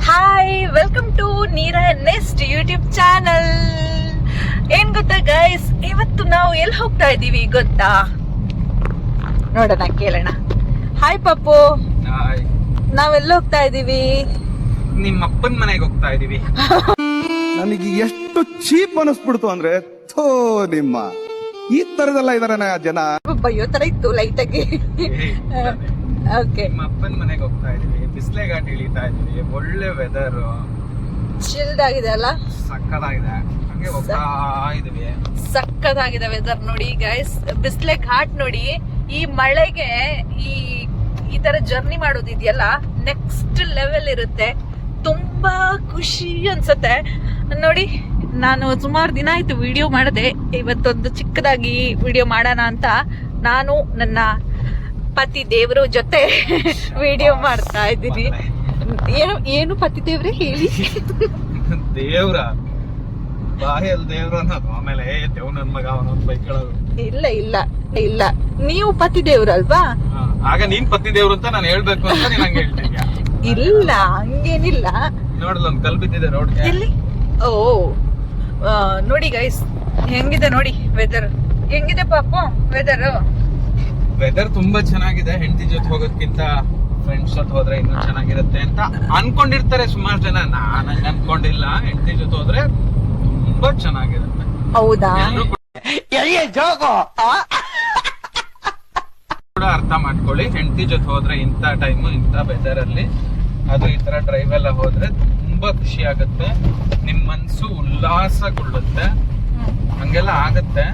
Hi, welcome to Neera nest YouTube channel. ಏನ್ ಗೊತ್ತಾ guys, ಇವತ್ತು ನಾವು ಎಲ್ಲಿ ಹೋಗ್ತಾ ಇದೀವಿ ಗೊತ್ತಾ? ನೋಡೋಣ, ಕೇಳೋಣ. ಹಾಯ್ ಪಪ್ಪು, ನಾವೆಲ್ಲ ಹೋಗ್ತಾ ಇದೀವಿ? ನಿಮ್ಮ ಅಪ್ಪನ ಮನೆಗೆ ಹೋಗ್ತಾ ಇದೀವಿ. ನನಗೆ ಎಷ್ಟು ಚೀಪ್ ಅನಿಸ್ಬಿಡ್ತು ಅಂದ್ರೆ, ಥೋ ನಿಮ್ಮ ಈ ತರದೆಲ್ಲ ಇದಾರೆ ಜನ. ಬಯ್ಯೋ ತರ ಇತ್ತು ಲೈಟ್ ಆಗಿ. ಓಕೆ, ನಿಮ್ಮ ಅಪ್ಪನ ಮನೆಗೆ ಹೋಗ್ತಾ ಇದೀವಿ. ಬಿಸ್ಲೆ ಘಾಟ್ ಇಳಿತಾ ಇದೀವಿ. ಒಳ್ಳೆ ವೆದರ್, ಚಿಲ್ಡ್ ಆಗಿದೆ ಅಲ್ಲ, ಸಕ್ಕತ್ತಾಗಿದೆ. ಹಂಗೆ ಹೋಗ್ತಾ ಇದೀವಿ. ಸಕ್ಕತ್ತಾಗಿದೆ ವೆದರ್ ನೋಡಿ ಗೈಸ್. ಬಿಸ್ಲೆ ಘಾಟ್ ನೋಡಿ. ಈ ಮಳೆಗೆ ಈ ತರ ಜರ್ನಿ ಮಾಡೋದಿದೆಯಲ್ಲ, ನೆಕ್ಸ್ಟ್ ಲೆವೆಲ್ ಇರುತ್ತೆ. ತುಂಬಾ ಖುಷಿ ಅನ್ಸುತ್ತೆ ನೋಡಿ. ನಾನು ಸುಮಾರು ದಿನ ಆಯ್ತು ವಿಡಿಯೋ ಮಾಡದೆ. ಇವತ್ತೊಂದು ಚಿಕ್ಕದಾಗಿ ವಿಡಿಯೋ ಮಾಡೋಣ ಅಂತ ನಾನು ನನ್ನ ಪತಿ ದೇವ್ರ ಜೊತೆ ವಿಡಿಯೋ ಮಾಡ್ತಾ ಇದ್ದೀನಿ. ಏನು ಪತಿ ದೇವ್ರೆ ಹೇಳಿ? ದೇವ್ರ ಬಾಯಲ್ಲಿ ದೇವ್ರ ಅನ್ನೋದು, ಆಮೇಲೆ ದೇವ್ ನನ್ ಮಗ ಅವನೊಂದು ಬೈಕೊಳ್ಳೋದು. ಇಲ್ಲ ನೀವು ಪತಿ ದೇವ್ರಲ್ವಾ? ಆಗ ನೀನ್ ಪತಿ ದೇವ್ರು ಅಂತ ನಾನು ಹೇಳ್ಬೇಕು ಅಂತ ನೀನ್ ಹಂಗೆ ಹೇಳ್ತಿದ್ಯಾ? ಇಲ್ಲ, ಹಂಗೇನಿಲ್ಲ. ನೋಡಲ್ಲ, ಒಂದ್ ಕಲ್ ಬಿದ್ದಿದೆ ರೋಡ್ಗೆ. ಎಲ್ಲಿ? ಓ ನೋಡಿ ಗೈಸ್, ಹೆಂಗಿದೆ ನೋಡಿ ವೆದರ್. ಹೆಂಗಿದೆ ಪಾಪು ವೆದರ್? ವೆದರ್ ತುಂಬಾ ಚೆನ್ನಾಗಿದೆ. ಹೆಂಡತಿ ಜೊತೆ ಹೋಗೋದ್ಕಿಂತ ಫ್ರೆಂಡ್ಸ್ ಜೊತೆ ಹೋದ್ರೆ ಇನ್ನೂ ಚೆನ್ನಾಗಿರುತ್ತೆ ಅಂತ ಅನ್ಕೊಂಡಿರ್ತಾರೆ ಸುಮಾರು ಜನ. ನಾನು ಹಂಗ ಅನ್ಕೊಂಡಿಲ್ಲ. ಹೆಂಡತಿ ಜೊತೆ ಹೋದ್ರೆ ತುಂಬಾ ಚೆನ್ನಾಗಿರುತ್ತೆ. ಹೌದಾ? ಕೂಡ ಅರ್ಥ ಮಾಡ್ಕೊಳ್ಳಿ. ಹೆಂಡತಿ ಜೊತೆ ಹೋದ್ರೆ ಇಂಥ ಟೈಮು, ಇಂಥ ವೆದರ್ ಅಲ್ಲಿ, ಅದು ಈ ತರ ಡ್ರೈವ್ ಎಲ್ಲ ಹೋದ್ರೆ ತುಂಬಾ ಖುಷಿ ಆಗುತ್ತೆ. ನಿಮ್ ಮನ್ಸು ಉಲ್ಲಾಸಗೊಳ್ಳುತ್ತೆ. ಹಂಗೆಲ್ಲ ಆಗತ್ತೆ,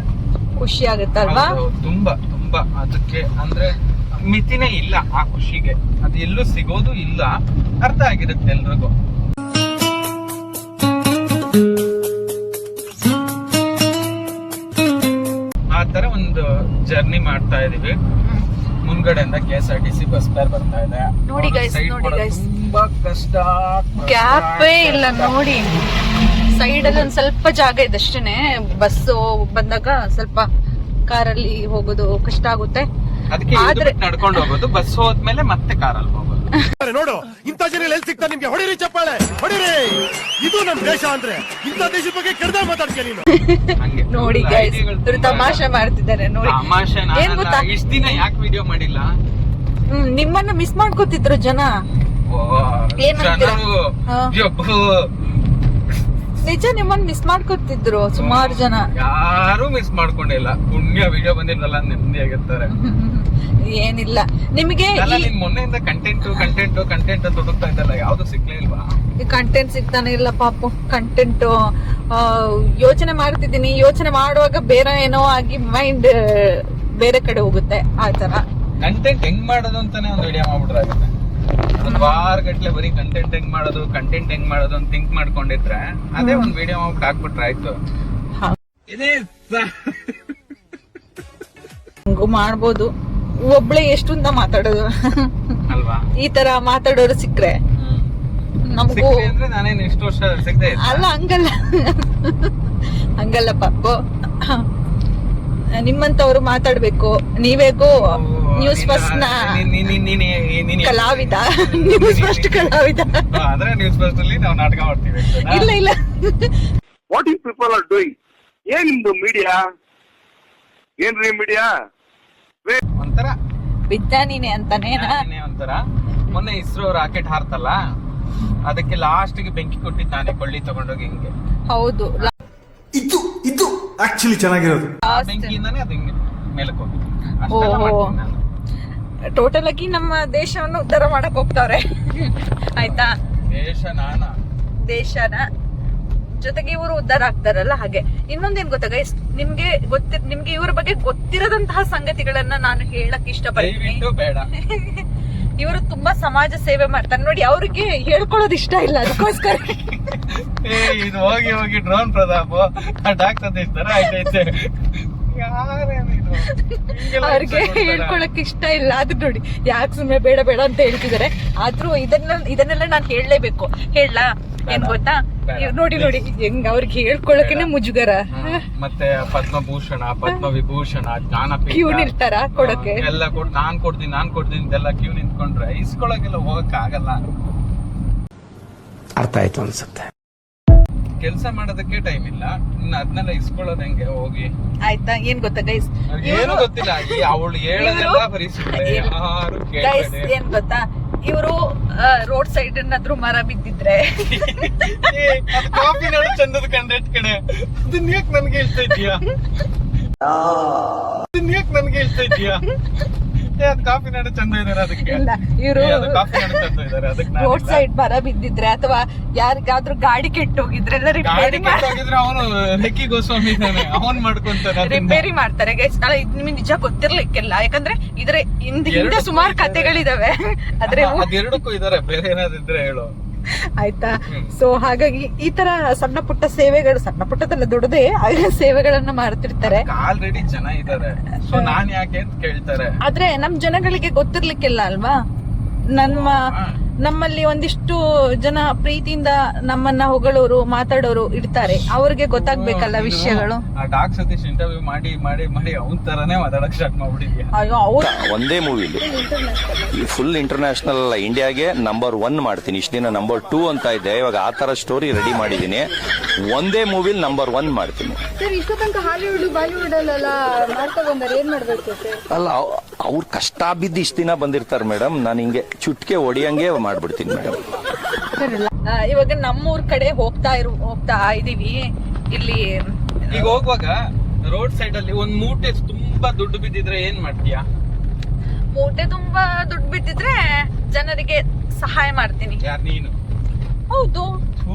ಖುಷಿ ಆಗುತ್ತಲ್ವಾ? ತುಂಬಾ ತುಂಬಾ. ಅದಕ್ಕೆ ಅಂದ್ರೆ ಮಿತಿನೇ ಇಲ್ಲ ಆ ಖುಷಿಗೆ. ಅದು ಎಲ್ಲೂ ಸಿಗೋದು ಇಲ್ಲ. ಅರ್ಥ ಆಗಿರುತ್ತೆ ಎಲ್ರಿಗೂ. ಆ ತರ ಒಂದು ಜರ್ನಿ ಮಾಡ್ತಾ ಇದೀವಿ. ಮುಂದ್ಗಡೆಯಿಂದ KSRTC ಬಸ್ ಬೇರೆ ಬರ್ತಾ ಇದೆ ನೋಡಿ ಗೈಸ್, ನೋಡಿ ಗೈಸ್, ತುಂಬಾ ಕಷ್ಟ. ಗ್ಯಾಪೇ ಇಲ್ಲ ನೋಡಿ. ಸೈಡ್ ಅಲ್ಲಿ ಒಂದ್ ಸ್ವಲ್ಪ ಜಾಗ ಇದೆ ಅಷ್ಟೇನೆ. ಬಸ್ ಬಂದಾಗ ಸ್ವಲ್ಪ ಕಾರಲ್ಲಿ ಹೋಗೋದು ಕಷ್ಟ ಆಗುತ್ತೆ. ಅದಕ್ಕೆ ನಡ್ಕೊಂಡು ಹೋಗೋದು. ಬಸ್ ಹೋದ್ಮೇಲೆ ಮತ್ತೆ ಕಾರಲ್ಲಿ ಹೋಗೋದು. ನೋಡು, ಇಂಥ ಜನ ಎಲ್ಲಿ ಸಿಗ್ತಾ ನಿಮ್ಗೆ? ಹೊಡಿರಿ ಚಪ್ಪಾಳೆ, ಹೊಡಿರಿ. ಇದು ನಮ್ ದೇಶ ಅಂದ್ರೆ ಇಂಥ ದೇಶದ ಬಗ್ಗೆ ಕೆಡ್ದ ಮಾತಾಡ್ತೀಯ ನೀನು. ನೋಡಿ ಗೈಸ್, ಇವ್ರು ತಮಾಷೆ ಮಾಡ್ತಿದ್ದಾರೆ ನೋಡಿ. ಏನ್ ಗೊತ್ತಾ, ಇಷ್ಟ ದಿನ ಯಾಕೆ ವಿಡಿಯೋ ಮಾಡಿಲ್ಲ? ನಿಮ್ಮನ್ನ ಮಿಸ್ ಮಾಡ್ಕೋತಿದ್ರು ಜನ. ನಿಜ, ನಿಮ್ಮನ್ನ ಮಿಸ್ ಮಾಡ್ಕೋತಿದ್ರು ಸುಮಾರು ಜನ. ಯಾರು ಮಿಸ್ ಮಾಡ್ಕೊಂಡಿಲ್ಲ. ಪುಣ್ಯ ವಿಡಿಯೋ ಬಂದಿರಲ್ಲ, ನೆಮ್ಮದಿ ಆಗಿರ್ತಾರೆ. ಏನಿಲ್ಲ ನಿಮಗೆ. ಮೊನ್ನೆಯಿಂದ ಕಂಟೆಂಟ್ ಅಂತ ಹುಡುಕ್ತಾ ಇದ್ದಲ್ಲ, ಯಾವ್ದು ಸಿಕ್ಲೇ ಇಲ್ವಾ? ಕಂಟೆಂಟ್ ಸಿಗ್ತಾನೆ ಇಲ್ಲ ಪಾಪು. ಕಂಟೆಂಟ್ ಯೋಚನೆ ಮಾಡ್ತಿದ್ದೀನಿ. ಯೋಚನೆ ಮಾಡುವಾಗ ಬೇರೆ ಏನೋ ಆಗಿ ಮೈಂಡ್ ಬೇರೆ ಕಡೆ ಹೋಗುತ್ತೆ. ಆ ತರ ಕಂಟೆಂಟ್ ಹೆಂಗ್ ಮಾಡೋದು ಅಂತಾನೆ ಒಂದು ವಿಡಿಯೋ ಮಾಡ್ಬಿಟ್ರಾಗುತ್ತೆ. ಒಂದ್ ವಾರ ಗಟ್ಲೆ ಬರೀ ಕಂಟೆಂಟ್ ಹೆಂಗ್ ಮಾಡೋದು ಅಂತ ಥಿಂಕ್ ಮಾಡ್ಕೊಂಡಿದ್ರೆ ಅದೇ ಒಂದ್ ವಿಡಿಯೋ ಮಾಡ್ಬಿಟ್ಟು ಹಾಕ್ಬಿಟ್ರೆ ಆಯ್ತು. ಹಂಗು ಮಾಡ್ಬೋದು. ಒಬ್ಳೆ ಎಷ್ಟು ಅಂತ ಮಾತಾಡೋದು ಅಲ್ವಾ? ಈ ತರ ಮಾತಾಡೋರು ಸಿಕ್ಕ್ರೆ ನಮಗೂ ಅಂದ್ರೆ ನಾನೇನು ಇಷ್ಟು ವರ್ಷ ಸಿಗದೆ ಅಲ್ಲ. ಹಂಗಲ್ಲ ಪಾಪು. ನಿಮ್ಮಂತವ್ರು ಮಾತಾಡ್ಬೇಕು. ನೀವೇಗೋ ನ್ಯೂಸ್ ಫಸ್ಟ್ ನ ಕಲಾವಿದ. ನ್ಯೂಸ್ ಫಸ್ಟ್ ಕಲಾವಿದ. ಆದ್ರೆ ನ್ಯೂಸ್ ಫಸ್ಟ್ ಅಲ್ಲಿ ನಾವು ನಾಟಕ ಮಾಡ್ತೀವಿ. ಇಲ್ಲ what you people are doing? ಏನ್ ನಿಮ್ದು ಮೀಡಿಯಾ? ಏನ್ರಿ ಮೀಡಿಯಾ? ಒಂಥರ ವಿಜ್ಞಾನಿನೇ ಅಂತಾನೆ. ಒಂಥರ ಮೊನ್ನೆ ಇಸ್ರೋ ರಾಕೆಟ್ ಹಾರ್ತಲ್ಲ, ಅದಕ್ಕೆ ಲಾಸ್ಟ್ ಗೆ ಬೆಂಕಿ ಕೊಟ್ಟಿದ್ದು ನಾನೇ, ಕೊಳ್ಳಿ ತಗೊಂಡೋಗಿ ಹಿಂಗೆ. ಹೌದು, ಇದು ಆಕ್ಚುಲಿ ಚೆನ್ನಾಗಿರೋದು. ಬೆಂಕಿಯಿಂದಾನೇ ಅದು ಹಿಂಗೆ ಮೇಲಕ್ಕೆ ಹೋಗಿದ್ದು. ಟೋಟಲ್ ಆಗಿ ನಮ್ಮ ದೇಶವನ್ನು ಉದ್ಧಾರ ಮಾಡಕ್ ಹೋಗ್ತಾವ್ರೆ. ಆಯ್ತಾ? ದೇಶನ ಜೊತೆಗೆ ಇವರು ಉದ್ಧಾರ ಆಗ್ತಾರಲ್ಲ, ಹಾಗೆ. ಇನ್ನೊಂದೇನ್ ಗೊತ್ತಾ ಗೈಸ್, ನಿಮ್ಗೆ ಇವ್ರ ಬಗ್ಗೆ ಗೊತ್ತಿರದಂತಹ ಸಂಗತಿಗಳನ್ನ ನಾನು ಹೇಳಕ್ ಇಷ್ಟಪಡ್ತೀನಿ. ಬೇಡ. ಇವರು ತುಂಬಾ ಸಮಾಜ ಸೇವೆ ಮಾಡ್ತಾರೆ ನೋಡಿ. ಅವ್ರಿಗೆ ಹೇಳ್ಕೊಳ್ಳೋದು ಇಷ್ಟ ಇಲ್ಲ, ಅದಕ್ಕೋಸ್ಕರ. ಇದು ಹೋಗಿ ಡ್ರೋನ್ ಪ್ರತಾಪ್ ಡಾಕ್ಟರ್ ಇರ್ತಾರೆ. ಆಯ್ತೈತೆ, ಅವ್ರಿಗೆ ಹೇಳ್ಕೊಳಕ್ ಇಷ್ಟ ಇಲ್ಲ. ಅದು ನೋಡಿ, ಯಾಕೆ ಸುಮ್ನೆ ಬೇಡ ಅಂತ ಹೇಳ್ತಿದ್ದಾರೆ. ಆದ್ರೂ ಇದನ್ನೆಲ್ಲ ನಾನು ಹೇಳಲೇಬೇಕು. ಹೇಳಲಾ? ಏನ್ ಗೊತ್ತಾ, ನೋಡಿ ಹೆಂಗ್ ಅವ್ರಿಗೆ ಹೇಳ್ಕೊಳಕೇನೆ ಮುಜುಗರ. ಮತ್ತೆ ಪದ್ಮಭೂಷಣ, ಪದ್ಮವಿಭೂಷಣ, ಜ್ಞಾನಪೀಠ ಕ್ಯೂ ನಿಲ್ತಾರ ಕೊಡಕ್ಕೆ. ಎಲ್ಲ ನಾನ್ ಕೊಡ್ತೀನಿ ಎಲ್ಲ ಕ್ಯೂ ನಿಂತ್ಕೊಂಡ್ರೆ ಇಸ್ಕೊಳಕ್ಕೆಲ್ಲ ಹೋಗಕ್ ಆಗಲ್ಲ. ಅರ್ಥ ಆಯ್ತು ಅನ್ಸುತ್ತೆ. ಕೆಲಸ ಮಾಡೋದಕ್ಕೆ ಟೈಮ್ ಇಲ್ಲ, ಇನ್ನು ಅದನ್ನೆಲ್ಲ ಇಸ್ಕೊಳ್ಳೋದು ಹೆಂಗೆ ಹೋಗಿ? ಆಯ್ತಾ, ಏನ್ ಗೊತ್ತಾ ಗೈಸ್, ಏನು ಗೊತ್ತಿಲ್ಲ, ಅವಳು ಹೇಳೋದೆಲ್ಲ ಬರೀ ಸುಳ್ಳು, ಯಾರು ಗೈಸ್ ಕೇಳ್ಬೇಡಿ. ಏನ್ ಗೊತ್ತಾ, ಇವರು ರೋಡ್ ಸೈಡ್ ಏನಾದ್ರು ಮರ ಬಿದ್ದಿದ್ರೆ ಕಾಫಿ ನಾಡು ಚಂದದ ಕಂಡಟ್ ಕಣೆ, ಅದನ್ನ ಯಾಕೆ ನನ್ಗೆ ಹೇಳ್ತಾ ಇದೀಯಾ? ಅದನ್ನ ಯಾಕೆ ನನ್ಗೆ ಹೇಳ್ತಾ ಇದೀಯಾ? ಅದು ಕಾಫಿ ನಾಡು ಚಂದ ಇದಾರೆ ಅದಕ್ಕೆ. ಇಲ್ಲ, ಇವರು ಅದು ಕಾಫಿ ನಾಡು ಚಂದ ಇದಾರೆ ಅದಕ್ಕೆ. ರೋಡ್ ಸೈಡ್ ಮರ ಬಿದ್ದಿದ್ರೆ ಅಥವಾ ಯಾರಿಗಾದ್ರೂ ಗಾಡಿ ಕೆಟ್ಟೋಗಿದ್ರೆ ಎಲ್ಲ ಗಾಡಿ ಕೆಟ್ಟೋಗಿದ್ರೆ ಅವನು ರೆಕ್ಕಿ ಗೋಸ್ವಾಮಿ ಇದ್ದಾನೆ, ಅವನ್ ಮಾಡ್ಕೊಂತಾನೆ ಅದನ್ನ. ರಿಪೇರಿ ಮಾಡ್ತಾರೆ ಗೈಸ್. ನಿಮ್ಗೆ ನಿಜ ಗೊತ್ತಿರ್ಲಿಕ್ಕಿಲ್ಲ, ಯಾಕಂದ್ರೆ ಇದ್ರ ಹಿಂದೆ ಸುಮಾರು ಕಥೆಗಳಿದಾವೆ. ಆದ್ರೆ ಅದೆರಡಕ್ಕೂ ಇದಾರೆ, ಬೇರೆ ಏನಾದ್ರು ಇದ್ರೆ ಹೇಳು. ಆಯ್ತಾ, ಸೊ ಹಾಗಾಗಿ ಈ ತರ ಸಣ್ಣ ಪುಟ್ಟ ಸೇವೆಗಳು, ಸಣ್ಣ ಪುಟ್ಟದಲ್ಲ ದೊಡ್ಡದೇ ಸೇವೆಗಳನ್ನ ಮಾಡ್ತಿರ್ತಾರೆ. ಆಲ್ರೆಡಿ ಜನ ಇದಾರೆ, ಸೊ ನಾನ್ ಯಾಕೆ ಅಂತ ಕೇಳ್ತಾರೆ. ಆದ್ರೆ ನಮ್ ಜನಗಳಿಗೆ ಗೊತ್ತಿರ್ಲಿಕ್ಕಿಲ್ಲ ಅಲ್ವಾ. ನಮ್ಮಲ್ಲಿ ಒಂದಿಷ್ಟು ಜನ ಪ್ರೀತಿಯಿಂದ ನಮ್ಮನ್ನ ಹೊಗಳೋರು ಮಾತಾಡೋರು ಇರ್ತಾರೆ, ಅವ್ರಿಗೆ ಗೊತ್ತಾಗ್ಬೇಕಲ್ಲ ವಿಷಯಗಳು. ಆ ಡಾಕ್ ಸತೀಶ್ ಇಂಟರ್ವ್ಯೂ ಮಾಡಿ ಮಾಡಿ ಮಾಡಿ ಅವನ್ ತರಾನೇ ಮಾತಾಡಕ್ ಸ್ಟಾರ್ಟ್ ಮಾಡ್ಬಿಟ್ಟಿದ್ಯಾ? ಅಯ್ಯೋ, ಅವ್ರು ಒಂದೇ ಮೂವಿಲಿ ಫುಲ್ ಇಂಟರ್ನ್ಯಾಷನಲ್ ಇಂಡಿಯಾಗೆ ನಂಬರ್ 1 ಮಾಡ್ತೀನಿ. ಇಷ್ಟು ದಿನ ನಂಬರ್ 2 ಅಂತ ಇದ್ದೆ, ಇವಾಗ ಆ ತರ ಸ್ಟೋರಿ ರೆಡಿ ಮಾಡಿದೀನಿ. ಒಂದೇ ಮೂವಿಲಿ ನಂಬರ್ 1 ಮಾಡ್ತೀನಿ. ಸರ್, ಇಷ್ಟ ತನಕ ಹಾಲಿವುಡ್ ಬಾಲಿವುಡ್ ಅಲ್ಲೆಲ್ಲ ಮಾಡ್ತಾ ಬಂದಾರೆ, ಏನ್ ಮಾಡ್ಬೇಕು ಸರ್? ಅಲ್ಲ, ಅವ್ರು ಕಷ್ಟ ಬಿದ್ದು ಇಷ್ಟು ದಿನ ಬಂದಿರ್ತಾರೆ ಮೇಡಮ್, ನಾನು ಹಿಂಗೆ ಚುಟ್ಕೆ ಹೊಡಿಯಂಗೆ ಮಾಡ್ಬಿಡ್ತೀನಿ ಮೇಡಮ್. ಇವಾಗ ನಮ್ಮೂರ್ ಕಡೆ ಹೋಗ್ತಾ ಇದೀವಿ. ಇಲ್ಲಿ ಈಗ ಹೋಗುವಾಗ ರೋಡ್ ಸೈಡ್ ಅಲ್ಲಿ ಒಂದ್ ಮೂಟೆ ತುಂಬಾ ದುಡ್ಡು ಬಿದ್ದಿದ್ರೆ ಏನ್ ಮಾಡ್ತೀಯಾ? ಮೂಟೆ ತುಂಬಾ ದುಡ್ಡು ಬಿದ್ದಿದ್ರೆ ಜನರಿಗೆ ಸಹಾಯ ಮಾಡ್ತೀನಿ. ಯಾರ್ ನೀನು? ಹೌದು,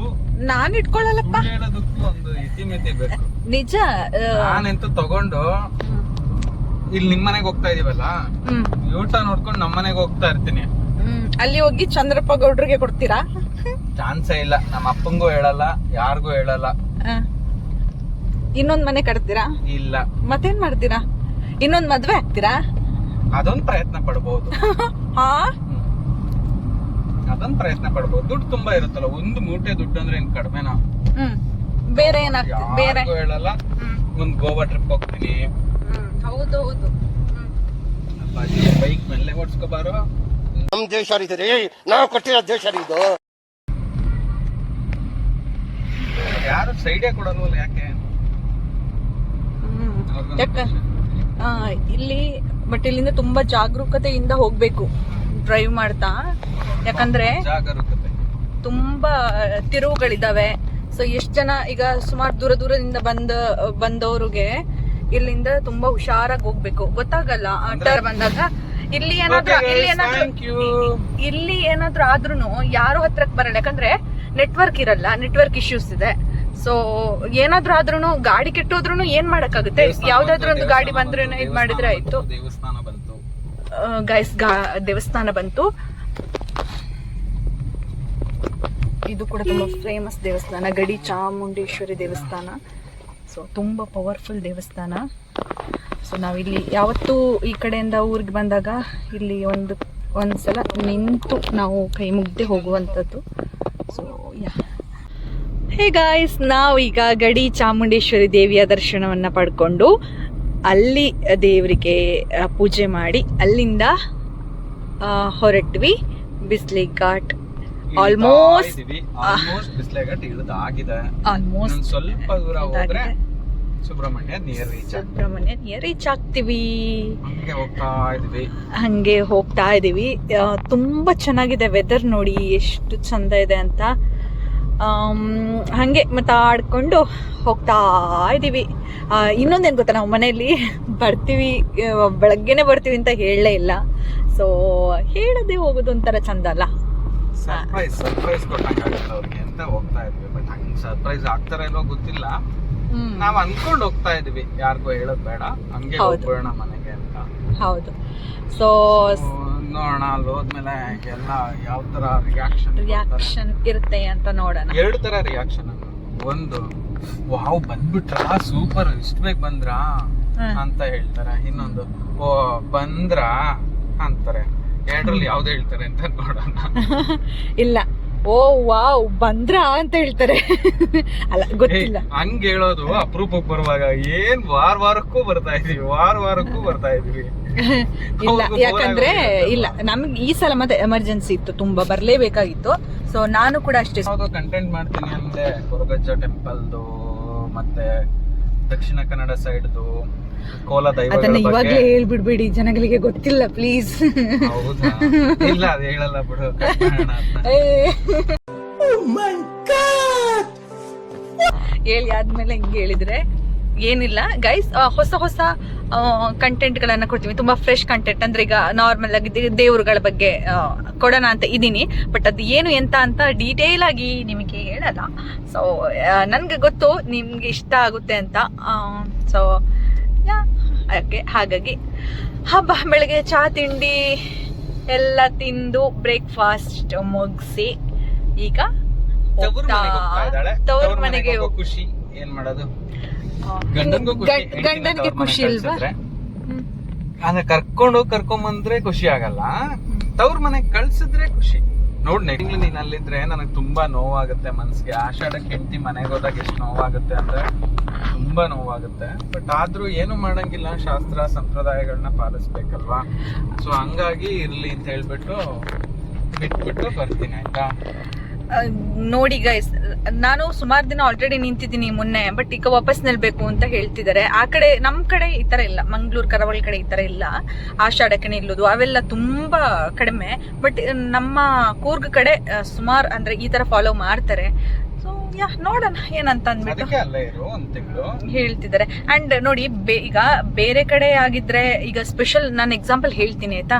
ನಾನ್ ಇಟ್ಕೊಳ್ಳಲ್ಲಪ್ಪ. ಸುಳ್ಳು ಹೇಳೋದಕ್ಕೂ ಒಂದು ಇತಿಮಿತಿ ಬೇಕು. ನಿಜ. ನಾನೆಂತೂ ತಗೊಂಡು ಇಲ್ಲಿ ನಿಮ್ಮನೆಗೆ ಹೋಗ್ತಾ ಇದೀವಲ್ಲ, ಊಟ ನೋಡ್ಕೊಂಡು ನಮ್ಮನೆಗೆ ಹೋಗ್ತಾ ಇರ್ತೀನಿ. ಅಲ್ಲಿ ಹೋಗಿ ಚಂದ್ರಪ್ಪ ಗೌಡ್ರಿಗೆ ಕೊಡ್ತೀರಾ? ಚಾನ್ಸೇ ಇಲ್ಲ, ನಮ್ಮ ಅಪ್ಪಂಗೂ ಹೇಳಲ್ಲ, ಯಾರಿಗೂ ಹೇಳಲ್ಲ. ಇನ್ನೊಂದ್ ಮನೆ ಕಟ್ತೀರಾ? ಇಲ್ಲ. ಮತ್ತೇನ್ ಮಾಡ್ತೀರಾ? ಇನ್ನೊಂದ್ ಮದ್ವೆ ಆಗ್ತೀರಾ? ಅದೊಂದ್ ಪ್ರಯತ್ನ ಪಡ್ಬೋದು. ಹಾ, ಅದೊಂದ್ ಪ್ರಯತ್ನ ಪಡ್ಬೋದು. ದುಡ್ಡು ತುಂಬಾ ಇರುತ್ತಲ್ಲ, ಒಂದು ಮೂಟೆ ದುಡ್ಡು ಅಂದ್ರೆ ಏನ್ ಕಡಿಮೆನಾ? ಬೇರೆ ಏನಾಗ್ತದೆ? ಬೇರೆ ಯಾರಿಗೂ ಹೇಳಲ್ಲ. ಒಂದ್ ಗೋವಾ ಟ್ರಿಪ್ ಹೋಗ್ತೀನಿ. ಹೌದು ಹೌದು. ಬೈಕ್ ಮೇಲೆ ಓಡಿಸ್ಕೋಬಾರೋ. ನಮ್ ದೇಶ ರೀ, ನಾವು ಕೊಟ್ಟಿರೋ ದೇಶ ಇದು. ಯಾರು ಸೈಡೇ ಕೊಡಲ್ವಲ್ಲ, ಯಾಕೆ? ಇಲ್ಲಿ ಬಟ್ ಇಲ್ಲಿಂದ ತುಂಬಾ ಜಾಗರೂಕತೆಯಿಂದ ಹೋಗ್ಬೇಕು ಡ್ರೈವ್ ಮಾಡ್ತಾ, ಯಾಕಂದ್ರೆ ಜಾಗರೂಕತೆ ತುಂಬಾ ತಿರುವುಗಳಿದಾವೆ. ಸೊ ಎಷ್ಟ್ ಜನ ಈಗ ಸುಮಾರು ದೂರದಿಂದ ಬಂದವ್ರಿಗೆ ಇಲ್ಲಿಂದ ತುಂಬಾ ಹುಷಾರಾಗಿ ಹೋಗ್ಬೇಕು, ಗೊತ್ತಾಗಲ್ಲ ಟರ್ ಬಂದಾಗ. ಇಲ್ಲಿ ಏನಾದ್ರೂ ಆದ್ರೂನು ಯಾರು ಹತ್ರಕ್ ಬರಲ್ಲ, ಯಾಕಂದ್ರೆ ನೆಟ್ವರ್ಕ್ ಇರಲ್ಲ, ನೆಟ್ವರ್ಕ್ ಇಶ್ಯೂಸ್ ಇದೆ. ಸೊ ಏನಾದ್ರೂ ಆದ್ರೂನು ಗಾಡಿ ಕೆಟ್ಟೋದ್ರೂ ಏನ್ ಮಾಡಕ್ಕಾಗುತ್ತೆ? ಯಾವ್ದಾದ್ರು ಒಂದು ಗಾಡಿ ಬಂದ್ರೆ ಇದ್ ಮಾಡಿದ್ರೆ ಆಯ್ತು. ದೇವಸ್ಥಾನ ಬಂತು ಗೈಸ್, ದೇವಸ್ಥಾನ ಬಂತು. ಇದು ಕೂಡ ತುಂಬಾ ಫೇಮಸ್ ದೇವಸ್ಥಾನ, ಗಡಿ ಚಾಮುಂಡೇಶ್ವರಿ ದೇವಸ್ಥಾನ. ಸೊ ತುಂಬಾ ಪವರ್ಫುಲ್ ದೇವಸ್ಥಾನ. ಸೊ ನಾವಿಲ್ಲಿ ಯಾವತ್ತೂ ಈ ಕಡೆಯಿಂದ ಊರಿಗೆ ಬಂದಾಗ ಇಲ್ಲಿ ಒಂದ್ಸಲ ನಿಂತು ನಾವು ಕೈ ಮುಗ್ದೆ ಹೋಗುವಂಥದ್ದು. ಸೊ ಹೇ ಗಾಯ್ಸ್, ನಾವು ಈಗ ಗಡಿ ಚಾಮುಂಡೇಶ್ವರಿ ದೇವಿಯ ದರ್ಶನವನ್ನ ಪಡ್ಕೊಂಡು ಅಲ್ಲಿ ದೇವರಿಗೆ ಪೂಜೆ ಮಾಡಿ ಅಲ್ಲಿಂದ ಹೊರಟ್ವಿ ಬಿಸ್ಲಿ ಘಾಟ್. ಆಲ್ಮೋಸ್ಟ್ ಬಿಸ್ಲೆಘಾಟ್ ಇಳಿದಾಗಿದೆ. ಆಲ್ಮೋಸ್ಟ್ ಸ್ವಲ್ಪ ದೂರ ಹೋದ್ರೆ ಸುಬ್ರಹ್ಮಣ್ಯ ನಿಯರ್ ರೀಚ್ ಆಗ್ತೀವಿ. ಹಂಗೆ ಹೋಗ್ತಾ ಇದೀವಿ. ತುಂಬಾ ಚೆನ್ನಾಗಿದೆ ವೆದರ್, ನೋಡಿ ಎಷ್ಟು ಚಂದ ಇದೆ ಅಂತ. ಹಂಗೆ ಮಾತಾಡ್ಕೊಂಡು ಹೋಗ್ತಾ ಇದೀವಿ. ಇನ್ನೊಂದೇನು ಗೊತ್ತಾ, ನಾವು ಮನೆಯಲ್ಲಿ ಬರ್ತೀವಿ, ಬೆಳಗ್ಗೆನೆ ಬರ್ತೀವಿ ಅಂತ ಹೇಳಲೇ ಇಲ್ಲ. ಸೊ ಹೇಳದೆ ಹೋಗೋದು ಒಂಥರ ಚಂದ ಅಲ್ಲ. ಸರ್ಪ್ರೈಸ್ ಕೊಟ್ಟಂಗಾಗುತ್ತೆ ಅವ್ರಿಗೆ ಅಂತ ಹೋಗ್ತಾ ಇದ್ವಿ. ಬಟ್ ಹಂಗ್ ಸರ್ಪ್ರೈಸ್ ಆಗ್ತಾರ ಇಲ್ವೋ ಗೊತ್ತಿಲ್ಲ, ನಾವ್ ಅನ್ಕೊಂಡ್ ಹೋಗ್ತಾ ಇದೀವಿ, ಯಾರಿಗೂ ಹೇಳೋದ್ ಬೇಡ, ಹಂಗೆ ಹೋಗೋಣ ಮನೆಗೆ ಅಂತ. ಹೌದು. ಸೊ ನೋಡೋಣ, ಅಲ್ಲಿ ಹೋದ್ಮೇಲೆ ಎಲ್ಲ ಯಾವ ತರ ರಿಯಾಕ್ಷನ್ ಇರುತ್ತೆ ಅಂತ ನೋಡೋಣ. 2 ತರ ರಿಯಾಕ್ಷನ್. ಒಂದು, ವಾವ್ ಬಂದ್ಬಿಟ್ರಾ, ಸೂಪರ್, ಇಷ್ಟ ಬೇಗ ಬಂದ್ರಾ ಅಂತ ಹೇಳ್ತಾರೆ. ಇನ್ನೊಂದು, ಓ ಬಂದ್ರಾ ಅಂತಾರೆ. 2ರಲ್ಲಿ ಯಾವ್ದು ಹೇಳ್ತಾರೆ ಅಂತ ನೋಡೋಣ. ಇಲ್ಲ, ಓ ವಾವ್ ಬಂದ್ರಾ ಅಂತ ಹೇಳ್ತಾರೆ. ಅಲ್ಲ ಗೊತ್ತಿಲ್ಲ. ಹಂಗ ಹೇಳೋದು ಅಪರೂಪಕ್ಕೆ ಬರುವಾಗ ಏನ್ ವಾರಕ್ಕೂ ಬರ್ತಾ ಇದೀವಿ. ಇಲ್ಲ ಯಾಕಂದ್ರೆ ಇಲ್ಲ ನಮ್ಗೆ ಈ ಸಲ ಮತ್ತೆ ಎಮರ್ಜೆನ್ಸಿ ಇತ್ತು, ತುಂಬಾ ಬರ್ಲೇಬೇಕಾಗಿತ್ತು. ಸೊ ನಾನು ಕೂಡ ಅಷ್ಟೇ ಕಂಟೆಂಟ್ ಮಾಡ್ತೀನಿ ಅಂದ್ರೆ ಕೊರಗಜ್ಜ ಟೆಂಪಲ್ದು ಮತ್ತೆ ದಕ್ಷಿಣ ಕನ್ನಡ ಸೈಡ್ದು ಕೋಲ ದೈವ ಅದನ್ನ ಇವಾಗ್ಲೇ ಹೇಳ್ಬಿಡ್ಬೇಡಿ, ಜನಗಳಿಗೆ ಗೊತ್ತಿಲ್ಲ ಪ್ಲೀಸ್. ಹೌದಾ? ಇಲ್ಲ ಅದು ಹೇಳಲ್ಲ ಬಿಡು. ಹೇಳಿ ಆದ್ಮೇಲೆ ಹಿಂಗೆ ಹೇಳಿದ್ರೆ ಏನಿಲ್ಲ ಗೈಸ್, ಹೊಸ ಕಂಟೆಂಟ್ ಗಳನ್ನ ಕೊಡ್ತೀವಿ. ತುಂಬಾ ಫ್ರೆಶ್ ಕಂಟೆಂಟ್ ಅಂದ್ರೆ ಈಗ ನಾರ್ಮಲ್ ಆಗಿ ದೇವರುಗಳ ಬಗ್ಗೆ ಕೊಡೋಣ ಅಂತ ಇದೀನಿ. ಬಟ್ ಅದು ಏನು ಎಂತ ಅಂತ ಡೀಟೇಲ್ ಆಗಿ ನಿಮಗೆ ಹೇಳಲ್ಲ. ಸೊ ನನ್ಗೆ ಗೊತ್ತು ನಿಮ್ಗೆ ಇಷ್ಟ ಆಗುತ್ತೆ ಅಂತ. ಸೊ ಹಾಗಾಗಿ ಹಬ್ಬ ಬೆಳಗ್ಗೆ ಚಹಾ ತಿಂಡಿ ಎಲ್ಲ ತಿಂದು ಬ್ರೇಕ್ಫಾಸ್ಟ್ ಮುಗಿಸಿ ಈಗ ತವ್ರ ಮನೆಗೆ ಖುಷಿ. ಏನ್ ಮಾಡೋದು, ಗಂಡನಿಗೆ ಖುಷಿ ಇಲ್ವಾ? ಅಂದ್ರೆ ಕರ್ಕೊಂಬಂದ್ರೆ ಖುಷಿ ಆಗಲ್ಲ, ತವ್ರ ಮನೆಗೆ ಕಳ್ಸಿದ್ರೆ ಖುಷಿ. ನೋಡ್ ನೆಕ್ಸ್ಟ್ ನೀನ್ ಅಲ್ಲಿದ್ರೆ ನನಗೆ ತುಂಬಾ ನೋವಾಗುತ್ತೆ ಮನ್ಸಿಗೆ. ಆಷಾಢಕ್ಕೆ ಹೆಂಡತಿ ಮನೆಗೆ ಹೋದಾಗ ಎಷ್ಟು ನೋವಾಗುತ್ತೆ ಅಂದ್ರೆ ತುಂಬಾ ನೋವಾಗುತ್ತೆ. ಬಟ್ ಆದ್ರೂ ಏನು ಮಾಡಂಗಿಲ್ಲ, ಶಾಸ್ತ್ರ ಸಂಪ್ರದಾಯಗಳನ್ನ ಪಾಲಿಸ್ಬೇಕಲ್ವಾ. ಸೊ ಹಂಗಾಗಿ ಇರ್ಲಿ ಅಂತ ಹೇಳ್ಬಿಟ್ಟು ಬಿಟ್ಬಿಟ್ಟು ಬರ್ತೀನಿ, ಆಯ್ತಾ. ನೋಡಿ ಗೈಸ್, ನಾನು ಸುಮಾರು ದಿನ ಆಲ್ರೆಡಿ ನಿಂತಿದ್ದೀನಿ ಮೊನ್ನೆ, ಬಟ್ ಈಗ ವಾಪಸ್ ನಿಲ್ಬೇಕು ಅಂತ ಹೇಳ್ತಿದ್ದಾರೆ. ಆ ಕಡೆ ನಮ್ ಕಡೆ ಈ ತರ ಇಲ್ಲ, ಮಂಗ್ಳೂರ್ ಕರಾವಳಿ ಕಡೆ ಈ ತರ ಇಲ್ಲ. ಆಷಾಢಕ್ಕೆ ನಿಲ್ಲೋದು ಅವೆಲ್ಲ ತುಂಬಾ ಕಡಿಮೆ. ಬಟ್ ನಮ್ಮ ಕೂರ್ಗ್ ಕಡೆ ಸುಮಾರು ಅಂದ್ರೆ ಈ ತರ ಫಾಲೋ ಮಾಡ್ತಾರೆ. ಸೊ ನೋಡೋಣ ಏನಂತ ಅಂದ್ಬಿಟ್ಟು ಹೇಳ್ತಿದ್ದಾರೆ. ಅಂಡ್ ನೋಡಿ ಈಗ ಬೇರೆ ಕಡೆ ಆಗಿದ್ರೆ, ಈಗ ಸ್ಪೆಷಲ್ ನಾನು ಎಕ್ಸಾಂಪಲ್ ಹೇಳ್ತೀನಿ ಆಯ್ತಾ.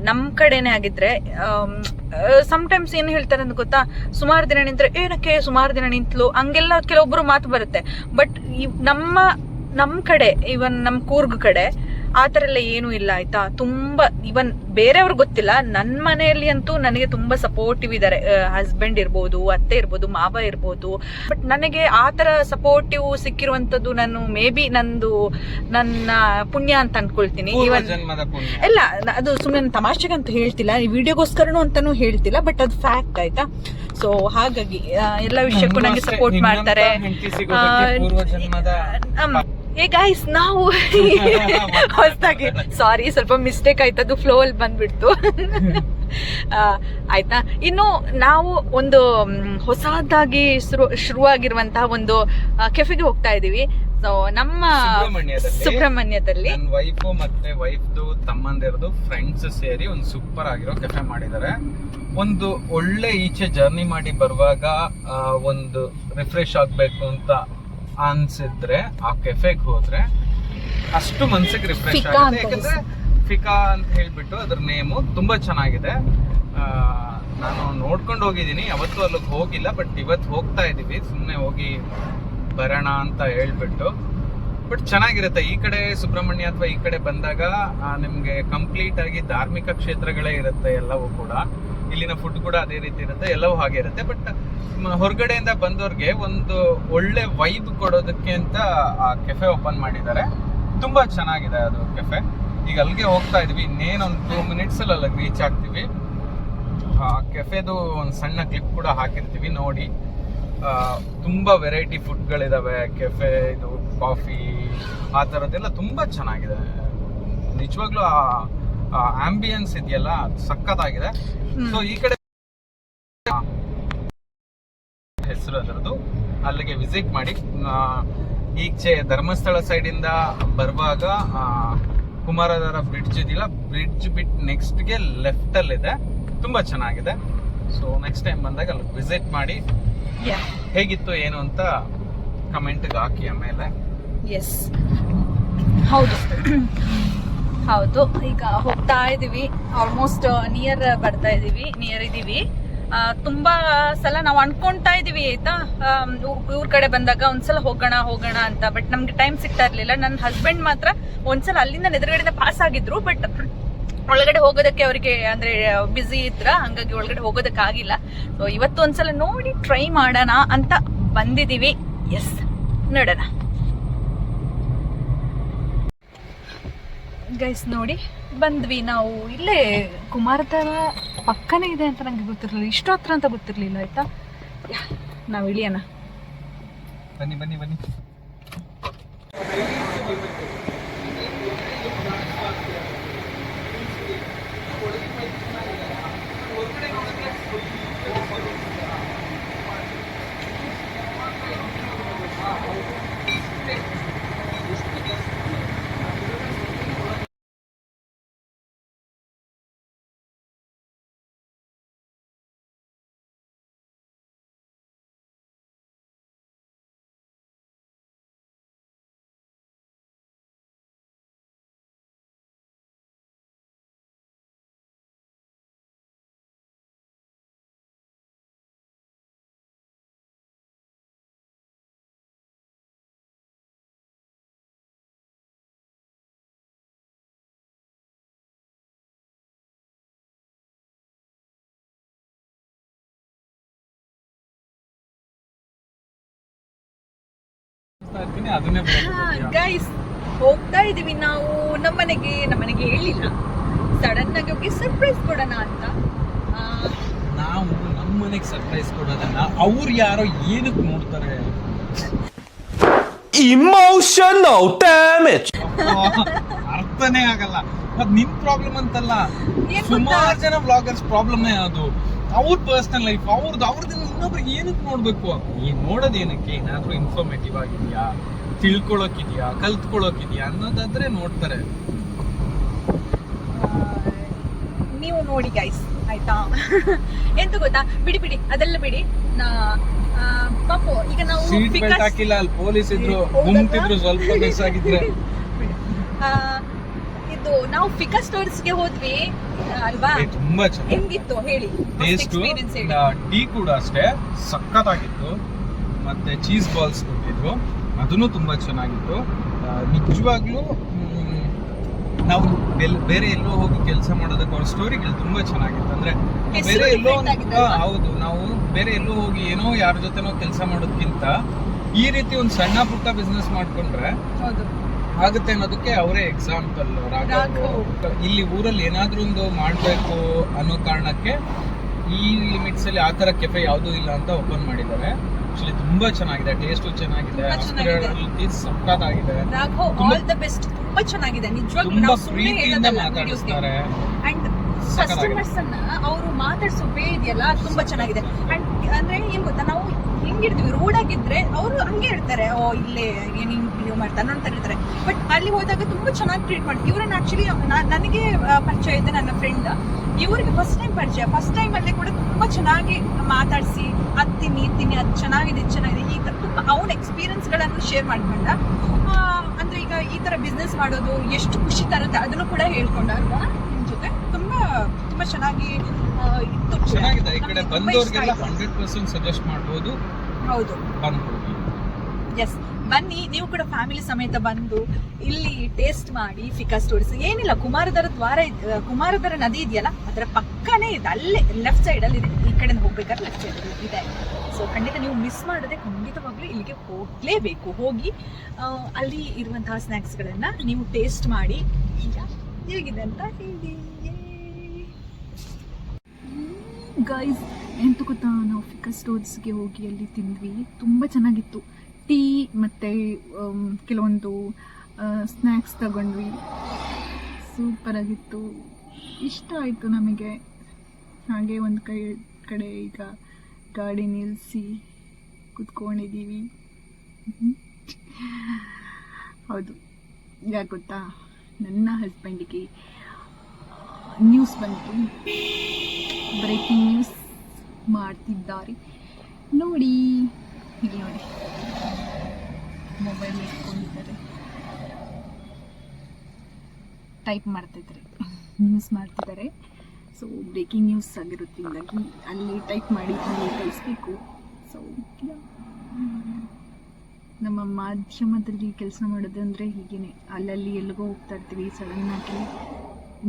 ನಮ್ ಕಡೆನೆ ಆಗಿದ್ರೆ ಸಮ್ಟೈಮ್ಸ್ ಏನ್ ಹೇಳ್ತಾರೆ ಅಂತ ಗೊತ್ತಾ, ಸುಮಾರು ದಿನ ನಿಂತ್ರೆ ಏನಕ್ಕೆ ಸುಮಾರು ದಿನ ನಿಂತ್ಲು ಹಂಗೆಲ್ಲ ಕೆಲವೊಬ್ರು ಮಾತು ಬರುತ್ತೆ. ಬಟ್ ನಮ್ ಕಡೆ ಇವನ್ ನಮ್ ಕೂರ್ಗ್ ಕಡೆ ಆತರ ಎಲ್ಲ ಏನು ಇಲ್ಲ ಆಯ್ತಾ. ತುಂಬಾ ಇವನ್ ಬೇರೆಯವ್ರಿಗೆ ಗೊತ್ತಿಲ್ಲ, ನನ್ನ ಮನೆಯಲ್ಲಿ ಅಂತೂ ನನಗೆ ತುಂಬಾ ಸಪೋರ್ಟಿವ್ ಇದ್ದಾರೆ. ಹಸ್ಬೆಂಡ್ ಇರ್ಬೋದು, ಅತ್ತೆ ಇರ್ಬೋದು, ಮಾವ ಇರ್ಬೋದು. ಬಟ್ ನನಗೆ ಆತರ ಸಪೋರ್ಟಿವ್ ಸಿಕ್ಕಿರುವಂತದ್ದು ನಾನು ಮೇ ಬಿ ನನ್ನ ಪುಣ್ಯ ಅಂತ ಅನ್ಕೊಳ್ತೀನಿ. ಇಲ್ಲ ಅದು ಸುಮ್ಮನೆ ತಮಾಷೆಗಂತ ಹೇಳ್ತಿಲ್ಲ, ವಿಡಿಯೋಗೋಸ್ಕರನು ಅಂತಾನು ಹೇಳ್ತಿಲ್ಲ, ಬಟ್ ಅದು ಫ್ಯಾಕ್ಟ್ ಆಯ್ತಾ. ಸೊ ಹಾಗಾಗಿ ಎಲ್ಲ ವಿಷಯಕ್ಕೂ ನಂಗೆ ಸಪೋರ್ಟ್ ಮಾಡ್ತಾರೆ. ಏ ಗೈಸ್, ನಾವು ಹೊಸದಾಗಿ ಸಾರಿ ಸ್ವಲ್ಪ ಮಿಸ್ಟೇಕ್ ಆಯ್ತದು, ಫ್ಲೋ ಅಲ್ಲಿ ಬಂದ್ಬಿಡ್ತು. ಆಯ್ತಾ. ಇನ್ನು ನಾವು ಒಂದು ಹೊಸದಾಗಿ ಶುರುವಾಗಿರುವಂತಹ ಒಂದು ಕೆಫೆಗೆ ಹೋಗ್ತಾ ಇದೀವಿ. ಸೊ ನಮ್ಮ ಸುಬ್ರಹ್ಮಣ್ಯದಲ್ಲಿ ನನ್ನ ವೈಫು ಮತ್ತೆ ವೈಫ್ದು ತಮ್ಮಂದಿರದು ಫ್ರೆಂಡ್ಸ್ ಸೇರಿ ಒಂದು ಸೂಪರ್ ಆಗಿರೋ ಕೆಫೆ ಮಾಡಿದ್ದಾರೆ. ಒಂದು ಒಳ್ಳೆ ಈಚೆ ಜರ್ನಿ ಮಾಡಿ ಬರುವಾಗ ಒಂದು ರಿಫ್ರೆಶ್ ಆಗ್ಬೇಕು ಅಂತ ಅನ್ಸಿದ್ರೆ ಆ ಕೆಫೆಗೆ ಹೋದ್ರೆ ಅಷ್ಟು ಮನ್ಸಿಗೆ ರಿಫ್ರೆಶ್ ಆಗುತ್ತೆ. ಯಾಕಂದ್ರೆ ಫಿಕಾ ಅಂತ ಹೇಳ್ಬಿಟ್ಟು ಅದ್ರ ನೇಮು ತುಂಬಾ ಚೆನ್ನಾಗಿದೆ. ನಾನು ನೋಡ್ಕೊಂಡು ಹೋಗಿದ್ದೀನಿ, ಯಾವತ್ತೂ ಅಲ್ಲಿಗೆ ಹೋಗಿಲ್ಲ, ಬಟ್ ಇವತ್ತು ಹೋಗ್ತಾ ಇದೀವಿ ಸುಮ್ಮನೆ ಹೋಗಿ ಬರೋಣ ಅಂತ ಹೇಳ್ಬಿಟ್ಟು. ಬಟ್ ಚೆನ್ನಾಗಿರುತ್ತೆ. ಈ ಕಡೆ ಸುಬ್ರಹ್ಮಣ್ಯ ಅಥವಾ ಈ ಕಡೆ ಬಂದಾಗ ನಿಮ್ಗೆ ಕಂಪ್ಲೀಟ್ ಆಗಿ ಧಾರ್ಮಿಕ ಕ್ಷೇತ್ರಗಳೇ ಇರುತ್ತೆ ಎಲ್ಲವೂ ಕೂಡ. ಇಲ್ಲಿನ ಫುಡ್ ಕೂಡ ಅದೇ ರೀತಿ ಇರುತ್ತೆ, ಎಲ್ಲವೂ ಹಾಗೆ ಇರುತ್ತೆ. ಬಟ್ ಹೊರಗಡೆಯಿಂದ ಬಂದವ್ರಿಗೆ ಒಂದು ಒಳ್ಳೆ ವೈಬ್ ಕೊಡೋದಕ್ಕೆ ಅಂತ ಆ ಕೆಫೆ ಓಪನ್ ಮಾಡಿದ್ದಾರೆ. ತುಂಬಾ ಚೆನ್ನಾಗಿದೆ ಅದು ಕೆಫೆ. ಈಗ ಅಲ್ಲಿಗೆ ಹೋಗ್ತಾ ಇದೀವಿ, ಇನ್ನೇನೊಂದು 2 minutes ಅಲ್ಲಿ ಅಲ್ಲಿಗೆ ರೀಚ್ ಆಗ್ತೀವಿ. ಆ ಕೆಫೆದು ಒಂದು ಸಣ್ಣ ಕ್ಲಿಪ್ ಕೂಡ ಹಾಕಿರ್ತೀವಿ ನೋಡಿ. ತುಂಬಾ ವೆರೈಟಿ ಫುಡ್ಗಳಿದಾವೆ. ಕೆಫೆ ಇದು ಕಾಫಿ ಆ ಥರದ್ದೆಲ್ಲ ತುಂಬಾ ಚೆನ್ನಾಗಿದೆ. ನಿಜವಾಗ್ಲೂ ಆ ಆಂಬಿಯನ್ಸ್ ಇದೆಯಲ್ಲ ಸಖತ್ತಾಗಿದೆ. ಸೊ ಈ ಕಡೆ ಹೆಸರು ಅದರದ್ದು, ಅಲ್ಲಿಗೆ ವಿಸಿಟ್ ಮಾಡಿ. ಈಚೆ ಧರ್ಮಸ್ಥಳ ಸೈಡ್ ಇಂದ ಬರುವಾಗ ಕುಮಾರಧಾರ ಬ್ರಿಡ್ಜ್ ಇದೆಯಲ್ಲ, ಬ್ರಿಡ್ಜ್ ಬಿಟ್ಟು ನೆಕ್ಸ್ಟ್ಗೆ ಲೆಫ್ಟ್ ಅಲ್ಲಿ ಇದೆ. ತುಂಬಾ ಚೆನ್ನಾಗಿದೆ. ಸೊ ನೆಕ್ಸ್ಟ್ ಟೈಮ್ ಬಂದಾಗ ಅಲ್ಲಿ ವಿಸಿಟ್ ಮಾಡಿ ಹೇಗಿತ್ತು ಏನು ಅಂತ ಕಮೆಂಟ್ಗೆ ಹಾಕಿ. ಆಮೇಲೆ ಎಸ್ ಹೌದು ಈಗ ಹೋಗ್ತಾ ಇದೀವಿ, ಆಲ್ಮೋಸ್ಟ್ ನಿಯರ್ ಇದೀವಿ. ತುಂಬಾ ಸಲ ನಾವು ಅನ್ಕೊಂತಾ ಇದೀವಿ ಆಯ್ತಾ, ಊರ್ ಕಡೆ ಬಂದಾಗ ಒಂದ್ಸಲ ಹೋಗೋಣ ಅಂತ. ಬಟ್ ನಮ್ಗೆ ಟೈಮ್ ಸಿಗ್ತಾ ಇರ್ಲಿಲ್ಲ. ನನ್ನ ಹಸ್ಬೆಂಡ್ ಮಾತ್ರ ಒಂದ್ಸಲ ಅಲ್ಲಿಂದ ಎದುರುಗಡೆ ಪಾಸ್ ಆಗಿದ್ರು, ಬಟ್ ಒಳಗಡೆ ಹೋಗೋದಕ್ಕೆ ಅವರಿಗೆ ಅಂದ್ರೆ ಬ್ಯುಸಿ ಇದ್ರ, ಹಂಗಾಗಿ ಒಳಗಡೆ ಹೋಗೋದಕ್ಕೆ ಆಗಿಲ್ಲ. ಸೊ ಇವತ್ತು ಒಂದ್ಸಲ ನೋಡಿ ಟ್ರೈ ಮಾಡೋಣ ಅಂತ ಬಂದಿದೀವಿ. ಎಸ್ ನೋಡೋಣ ಗೈಸ್. ನೋಡಿ ಬಂದ್ವಿ ನಾವು. ಇಲ್ಲೇ ಕುಮಾರಧಾರ ಪಕ್ಕನೇ ಇದೆ ಅಂತ ನಂಗೆ ಗೊತ್ತಿರಲಿಲ್ಲ, ಇಷ್ಟು ಹತ್ರ ಅಂತ ಗೊತ್ತಿರಲಿಲ್ಲ ಆಯ್ತಾ. ನಾವು ಇಳಿಯೋಣ. ಬನ್ನಿ ಬನ್ನಿ ಬನ್ನಿ. ಅದನ್ನೇ ಗೈಸ್, ಹೋಗ್ತಾ ಇದೀವಿ ನಾವು ನಮ್ಮನೆಗೆ ಹೇಳಿಲ್ಲ, ಸಡನ್ ಆಗಿ ಹೋಗಿ ಸರ್ಪ್ರೈಸ್ ಕೊಡೋಣ ಅಂತ. ನಾವು ನಮ್ಮನೆಗೆ ಸರ್ಪ್ರೈಸ್ ಕೊಡೋದನ್ನ ಅವ್ರು ಯಾರೋ ಏನಕ್ಕೆ ನೋಡ್ತಾರೆ. Emotional damage. ಅರ್ಥನೇ ಆಗಲ್ಲ. ಅದ್ ನಿಮ್ ಪ್ರಾಬ್ಲಮ್ ಅಂತಲ್ಲ, ಏನ್ ಸುಮಾರು ಜನ ವ್ಲಾಗರ್ಸ್ ಪ್ರಾಬ್ಲಮ್ ಅದು. ಅವ್ರ ಪರ್ಸನಲ್ ಲೈಫ್ ಅವ್ರದ್ದು ಇನ್ನೊಬ್ರಿಗೆ ಏನಕ್ಕೆ ನೋಡ್ಬೇಕು? ನೋಡೋದ್ ಏನಕ್ಕೆ? ಏನಾದ್ರೂ ಇನ್ಫಾರ್ಮೇಟಿವ್ ಆಗಿದ್ಯಾ, ತಿಳ್ಕೊಳಕಿದ್ಯಾ, ಕಲ್ತ್ಕೊಳಕಿದ್ಯಾ ಅನ್ನೋದಾದ್ರೆ ನೋಡ್ತಾರೆ. ನೀವು ನೋಡಿ ಗೈಸ್ ಆಯ್ತಾ. ಎಂತ ಗೊತ್ತಾ, ಬಿಡಿ ಅದೆಲ್ಲ ಬಿಡಿ. ಪಾಪು ಈಗ ನಾವು ಸೀಟ್ ಬೆಲ್ಟ್ ಹಾಕಿಲ್ಲ, ಅಲ್ಲಿ ಪೊಲೀಸ್ ಇದ್ರು, ಗುಮ್ತಿದ್ರು, ಸ್ವಲ್ಪ ಮಿಸ್ ಆಗಿದ್ರೆ. ಇದು ನಾವು ಫಿಕಾ ಸ್ಟೋರ್ಸ್ಗೆ ಹೋದ್ವಿ ಅಲ್ವಾ, ತುಂಬಾ ಚೆನ್ನಾಗಿ ಹೆಂಗಿತ್ತು ಹೇಳಿ ಎಕ್ಸ್ಪೀರಿಯನ್ಸ್ ಹೇಳಿ. ಟೀ ಕೂಡ ಅಷ್ಟೇ ಸಖತ್ತಾಗಿತ್ತು, ಮತ್ತೆ ಚೀಸ್ ಬಾಲ್ಸ್ ಕೊಟ್ಟಿದ್ರು, ಅದನ್ನು ತುಂಬಾ ಚೆನ್ನಾಗಿತ್ತು. ನಿಜವಾಗ್ಲೂ ನಾವು ಬೇರೆ ಎಲ್ಲೋ ಹೋಗಿ ಕೆಲಸ ಮಾಡೋದಕ್ಕೆ ಅವ್ರ ಸ್ಟೋರಿಗಳು ತುಂಬಾ ಚೆನ್ನಾಗಿತ್ತು. ಅಂದ್ರೆ ಬೇರೆ ಎಲ್ಲೋ ಹೌದು, ನಾವು ಬೇರೆ ಎಲ್ಲೋ ಹೋಗಿ ಏನೋ ಯಾರ ಜೊತೆನೋ ಕೆಲಸ ಮಾಡೋದಕ್ಕಿಂತ ಈ ರೀತಿ ಒಂದು ಸಣ್ಣ ಪುಟ್ಟ ಬಿಸ್ನೆಸ್ ಮಾಡ್ಕೊಂಡ್ರೆ ಆಗುತ್ತೆ ಅನ್ನೋದಕ್ಕೆ ಅವರೇ ಎಕ್ಸಾಂಪಲ್. ಇಲ್ಲಿ ಊರಲ್ಲಿ ಏನಾದ್ರೂ ಒಂದು ಮಾಡ್ಬೇಕು ಅನ್ನೋ ಕಾರಣಕ್ಕೆ ಈ ಲಿಮಿಟ್ಸ್ ಅಲ್ಲಿ ಆತರ ಕೆಫೆ ಯಾವ್ದೂ ಇಲ್ಲ ಅಂತ ಓಪನ್ ಮಾಡಿದ್ದಾರೆ. ಆಕ್ಚುಲಿ ತುಂಬಾ ಚೆನ್ನಾಗಿದೆ, ಟೇಸ್ಟು ಚೆನ್ನಾಗಿದೆ, ಸಖತ್ತಾಗಿದೆ, ಆಲ್ ದ ಬೆಸ್ಟ್. ತುಂಬಾ ಚೆನ್ನಾಗಿದೆ ನಿಜವಾಗ್ಲೂ, ತುಂಬಾ ಪ್ರೀತಿಯಿಂದ ಮಾತಾಡಿಸ್ತಾರೆ. ಅಂಡ್ ಕಸ್ಟಮರ್ಸ್ ಅನ್ನ ಅವರು ಮಾತಾಡ್ಸೋ ವೇ ಇದೆಯಲ್ಲ ತುಂಬಾ ಚೆನ್ನಾಗಿದೆ. ಅಂಡ್ ಅಂದ್ರೆ ಏನ್ ಗೊತ್ತಾ, ನಾವು ಹೆಂಗಿರ್ತೀವಿ ರೋಡ್ ಆಗಿದ್ರೆ ಅವರು ಹಂಗೆ ಇರ್ತಾರೆ, ಓ ಇಲ್ಲೇ ಏನ್ ಹಿಂಗ್ ಮಾಡ್ತಾರೆ ಅಂತ ಇರ್ತಾರೆ. ಬಟ್ ಅಲ್ಲಿ ಹೋದಾಗ ತುಂಬಾ ಚೆನ್ನಾಗಿ ಟ್ರೀಟ್ ಮಾಡ್ತಾರೆ ಇವ್ರನ್ನ. ಆಕ್ಚುಲಿ ನನಗೆ ಪರಿಚಯ ಇದೆ, ನನ್ನ ಫ್ರೆಂಡ್, ಇವ್ರಿಗೆ ಫಸ್ಟ್ ಟೈಮ್ ಅಲ್ಲೇ ಕೂಡ ತುಂಬಾ ಚೆನ್ನಾಗಿ ಮಾತಾಡಿಸಿ ಅದ್ ತಿನ್ನಿ ಅದು ಚೆನ್ನಾಗಿದೆ ಈ ತರ ತುಂಬಾ ಅವನ ಎಕ್ಸ್ಪೀರಿಯನ್ಸ್ ಗಳನ್ನು ಶೇರ್ ಮಾಡ್ಕೊಂಡ. ಅಂದ್ರೆ ಈಗ ಈ ತರ ಬಿಸ್ನೆಸ್ ಮಾಡೋದು ಎಷ್ಟು ಖುಷಿ ತರುತ್ತೆ ಅದನ್ನು ಕೂಡ ಹೇಳ್ಕೊಂಡ ಅಲ್ವಾ ನಿಮ್ ಜೊತೆ. ತುಂಬಾ ಚೆನ್ನಾಗಿ ಇತ್ತು, ಚೆನ್ನಾಗಿದೆ. ಈ ಕಡೆ ಬಂದವ್ರಿಗೆಲ್ಲ 100% ಸಜೆಸ್ಟ್ ಮಾಡ್ಬೋದು. ಹೌದು, ಎಸ್, ಬನ್ನಿ ನೀವು ಕೂಡ ಫ್ಯಾಮಿಲಿ ಸಮೇತ ಬಂದು ಇಲ್ಲಿ ಟೇಸ್ಟ್ ಮಾಡಿ ಫಿಕಾ ಸ್ಟೋರ್ಸ್. ಏನಿಲ್ಲ, ಕುಮಾರಧಾರ ನದಿ ಇದೆಯಲ್ಲ ಅದರ ಪಕ್ಕನೇ ಇದೆ, ಅಲ್ಲೇ ಲೆಫ್ಟ್ ಸೈಡ್ ಅಲ್ಲಿ ಇದೆ. ಈ ಕಡೆ ಹೋಗ್ಬೇಕಾದ್ರೆ ಲೆಫ್ಟ್ ಸೈಡ್ ಇದೆ. ಸೊ ಖಂಡಿತ ನೀವು ಮಿಸ್ ಮಾಡದೆ ಖಂಡಿತವಾಗ್ಲೂ ಇಲ್ಲಿಗೆ ಹೋಗ್ಲೇಬೇಕು. ಹೋಗಿ ಅಲ್ಲಿ ಇರುವಂತಹ ಸ್ನ್ಯಾಕ್ಸ್ಗಳನ್ನ ನೀವು ಟೇಸ್ಟ್ ಮಾಡಿ ಹೇಗಿದೆ ಅಂತ ಹೇಳಿ. ಗೈಸ್, ಎಂತ ಗೊತ್ತಾ, ನಾವು ಫಿಕಾ ಸ್ಟೋರ್ಸ್ಗೆ ಹೋಗಿ ಅಲ್ಲಿ ತಿಂದ್ವಿ, ತುಂಬ ಚೆನ್ನಾಗಿತ್ತು. ಟೀ ಮತ್ತು ಕೆಲವೊಂದು ಸ್ನ್ಯಾಕ್ಸ್ ತಗೊಂಡ್ವಿ, ಸೂಪರಾಗಿತ್ತು, ಇಷ್ಟ ಆಯಿತು ನಮಗೆ. ಹಾಗೆ ಒಂದು ಕಡೆ ಈಗ ಗಾಡಿ ನಿಲ್ಲಿಸಿ ಕುತ್ಕೊಂಡಿದ್ದೀವಿ. ಹೌದು, ಯಾಕೆ ಗೊತ್ತಾ, ನನ್ನ ಹಸ್ಬೆಂಡಿಗೆ ನ್ಯೂಸ್ ಬಂತು, ಬ್ರೇಕಿಂಗ್ ನ್ಯೂಸ್ ಮಾಡ್ತಿದ್ದಾರೆ. ನೋಡಿ, ಇಲ್ಲಿ ನೋಡಿ, ಮೊಬೈಲ್ ಇಟ್ಕೊಂಡಿದ್ದಾರೆ, ಟೈಪ್ ಮಾಡ್ತಿದ್ದಾರೆ, ನ್ಯೂಸ್ ಮಾಡ್ತಿದ್ದಾರೆ. ಸೊ ಬ್ರೇಕಿಂಗ್ ನ್ಯೂಸ್ ಆಗಿರೋದ್ರಿಂದಾಗಿ ಅಲ್ಲಿ ಟೈಪ್ ಮಾಡಿ ಅಲ್ಲಿ ಕಳಿಸ್ಬೇಕು. ಸೊ ನಮ್ಮ ಮಾಧ್ಯಮದಲ್ಲಿ ಕೆಲಸ ಮಾಡೋದು ಅಂದರೆ ಹೀಗೇನೆ, ಅಲ್ಲಲ್ಲಿ ಎಲ್ಲಿಗೋ ಹೋಗ್ತಾ ಇರ್ತೀವಿ, ಸಡನ್ನಾಗಿ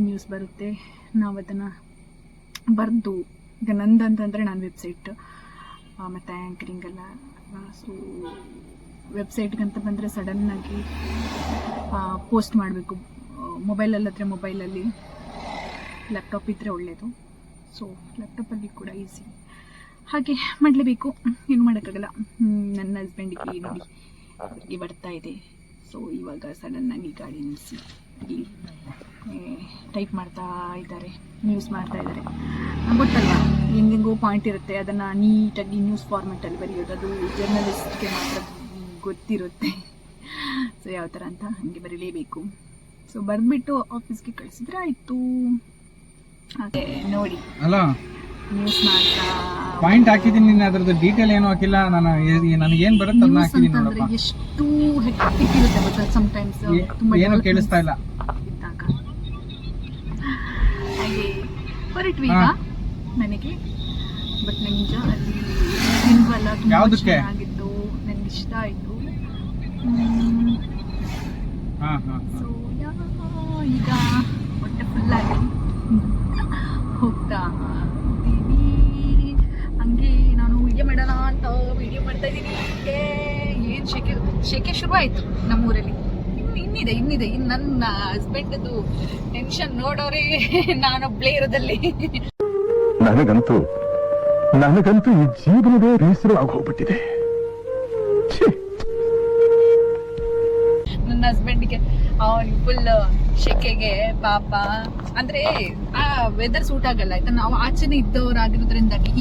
ನ್ಯೂಸ್ ಬರುತ್ತೆ, ನಾವು ಅದನ್ನು ಬರೆದು, ಈಗ ನಂದಂತಂದರೆ ನಾನು ವೆಬ್ಸೈಟ್ ಮತ್ತು ಆ್ಯಂಕರಿಂಗ್ ಎಲ್ಲ. ಸೊ ವೆಬ್ಸೈಟ್ಗಂತ ಬಂದರೆ ಸಡನ್ನಾಗಿ ಪೋಸ್ಟ್ ಮಾಡಬೇಕು. ಮೊಬೈಲಲ್ಲಾದರೆ ಮೊಬೈಲಲ್ಲಿ, ಲ್ಯಾಪ್ಟಾಪ್ ಇದ್ದರೆ ಒಳ್ಳೆಯದು. ಸೊ ಲ್ಯಾಪ್ಟಾಪಲ್ಲಿ ಕೂಡ ಈಸಿ, ಹಾಗೆ ಮಾಡಲೇಬೇಕು, ಏನು ಮಾಡೋಕ್ಕಾಗಲ್ಲ. ನನ್ನ ಹಸ್ಬೆಂಡಿಗೆ ನೋಡಿ ಅವರಿಗೆ ಬರ್ತಾ ಇದೆ. ಸೊ ಇವಾಗ ಸಡನ್ನಾಗಿ ಗಾಡಿ ನಿಲ್ಲಿಸಿ ಇಲ್ಲಿ ಟೈಪ್ ಮಾಡ್ತಾ ಇದ್ದಾರೆ, ನ್ಯೂಸ್ ಮಾಡ್ತಾ ಇದ್ದಾರೆ. ಗೊತ್ತಲ್ವಾ, ಹೆಂಗೆಂಗೋ ಪಾಯಿಂಟ್ ಇರುತ್ತೆ, ಅದನ್ನು ನೀಟಾಗಿ ನ್ಯೂಸ್ ಫಾರ್ಮೆಟಲ್ಲಿ ಬರೆಯೋದು, ಅದು ಜರ್ನಲಿಸ್ಟ್ಗೆ ಮಾತ್ರ ಗೊತ್ತಿರುತ್ತೆ. ಸೊ ಯಾವ ಥರ ಅಂತ ಹಾಗೆ ಬರೀಲೇಬೇಕು. ಸೊ ಬರೆದ್ಬಿಟ್ಟು ಆಫೀಸ್ಗೆ ಕಳಿಸಿದ್ರೆ ಆಯಿತು. ಹಾಗೆ ನೋಡಿ ಅಲ್ಲ ನ್ಯೂಸ್ ಮಾಡ್ತಾ ಪಾಯಿಂಟ್ ಹಾಕಿದೀನಿ, ನೀನು ಅದ್ರದ್ದು ಡೀಟೇಲ್ ಏನು ಹಾಕಿಲ್ಲ. ನನಗೆ ಏನ್ ಬರುತ್ತೆ ಅದನ್ನ ನ್ಯೂಸ್ ಹಾಕಿದೀನಿ ಅಂತಂದ್ರೆ ನೋಡಪ್ಪ. ಎಷ್ಟು ಹೆಕ್ಟಿಕ್ ಇರುತ್ತೆ ಗೊತ್ತಾ, ಸಮಟೈಮ್ಸ್ ತುಂಬಾ ಏನು ಕೇಳಿಸ್ತಾ ಇಲ್ಲ. ಇದ್ದಾಗ. ಹಾಗೆ ಹೊರಟ್ವಿ ಈಗ ಮನೆಗೆ. ಬಟ್ ನಿಜ ಅಲ್ಲಿ ತಿನ್ವಲ್ಲ, ತುಂಬಾ ಯಾವ್ದಕ್ಕೆ? ಚೆನ್ನಾಗಿತ್ತು, ನನಗೆ ಇಷ್ಟ ಆಯ್ತು. ಹಾ ಹಾ ಸೊ ಈಗ ಹೊಟ್ಟೆ ಫುಲ್ ಆಗಿ ಹೋಗ್ತಾ ಇದ್ದೀವಿ. ಹಂಗೆ ನಾನು ವಿಡಿಯೋ ಮಾಡೋಣ ಅಂತ ವಿಡಿಯೋ ಮಾಡ್ತಾ ಇದ್ದೀನಿ. ಏನು ಶೆಕೆ ಶುರು ಆಯಿತು ನಮ್ಮೂರಲ್ಲಿ. ಇನ್ನಿದೆ ಇನ್ನು ನನ್ನ ಹಸ್ಬೆಂಡ್ದು ಟೆನ್ಷನ್ ನೋಡೋರೆ ನಾನೊಬ್ಳೇ ಇರೋದಲ್ಲಿ. ನನಗಂತೂ ಈ ಜೀವನವೇ ಬೇಸರ ಆಗೋಗ್ಬಿಟ್ಟಿದೆ. ನನ್ನ ಹಸ್ಬೆಂಡ್ಗೆ ಅವನಿಗೆ ಫುಲ್ ಶೆಕೆಗೆ ಪಾಪ, ಅಂದ್ರೆ ಆ ವೆದರ್ ಸೂಟ್ ಆಗಲ್ಲ ಆಯ್ತಾ. ನಾವು ಆಚೆನೆ ಇದ್ದವರಾಗಿರೋದ್ರಿಂದಾಗಿ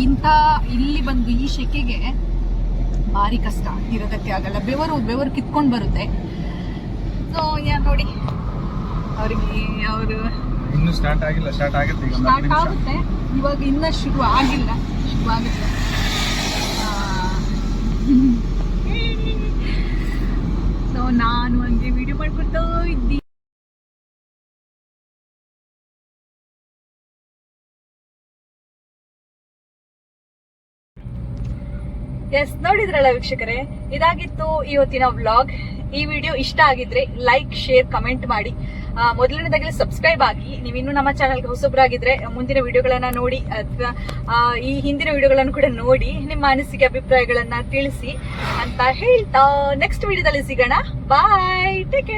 ಇಲ್ಲಿ ಬಂದು ಈ ಶೆಕೆಗೆ ಭಾರಿ ಕಷ್ಟ, ಇರೋದಕ್ಕೆ ಆಗಲ್ಲ. ಬೆವರು ಕಿತ್ಕೊಂಡು ಬರುತ್ತೆ. ಸೊ ನೋಡಿ ಅವ್ರಿಗೆ ಅವರು ಇನ್ನು ಸ್ಟಾರ್ಟ್ ಆಗಿಲ್ಲ, ಸ್ಟಾರ್ಟ್ ಆಗುತ್ತೆ ಈಗ. ಸ್ಟಾರ್ಟ್ ಆಗುತ್ತೆ ಇವಾಗ, ಇನ್ನ ಶುರು ಆಗಿಲ್ಲ, ಶುರು ಆಗುತ್ತೆ. ಸೊ ನಾನು ಹಂಗೆ ವಿಡಿಯೋ ಮಾಡ್ಕೊಳ್ತಾ ಇದ್ದೀನಿ. ಎಸ್, ನೋಡಿದ್ರಲ್ಲ ವೀಕ್ಷಕರೇ, ಇದಾಗಿತ್ತು ಇವತ್ತಿನ ವ್ಲಾಗ್. ಈ ವಿಡಿಯೋ ಇಷ್ಟ ಆಗಿದ್ರೆ ಲೈಕ್, ಶೇರ್, ಕಮೆಂಟ್ ಮಾಡಿ. ಮೊದಲನೇದಾಗಿ ಸಬ್ಸ್ಕ್ರೈಬ್ ಆಗಿ. ನೀವಿನ್ನೂ ನಮ್ಮ ಚಾನಲ್ಗೆ ಹೊಸಬ್ರಾಗಿದ್ರೆ ಮುಂದಿನ ವಿಡಿಯೋಗಳನ್ನ ನೋಡಿ ಅಥವಾ ಈ ಹಿಂದಿನ ವಿಡಿಯೋಗಳನ್ನು ಕೂಡ ನೋಡಿ ನಿಮ್ಮ ಅನಿಸಿಕೆ ಅಭಿಪ್ರಾಯಗಳನ್ನ ತಿಳಿಸಿ ಅಂತ ಹೇಳ್ತಾ ನೆಕ್ಸ್ಟ್ ವಿಡಿಯೋದಲ್ಲಿ ಸಿಗೋಣ. ಬಾಯ್, ಟೇಕ್ ಕೇರ್.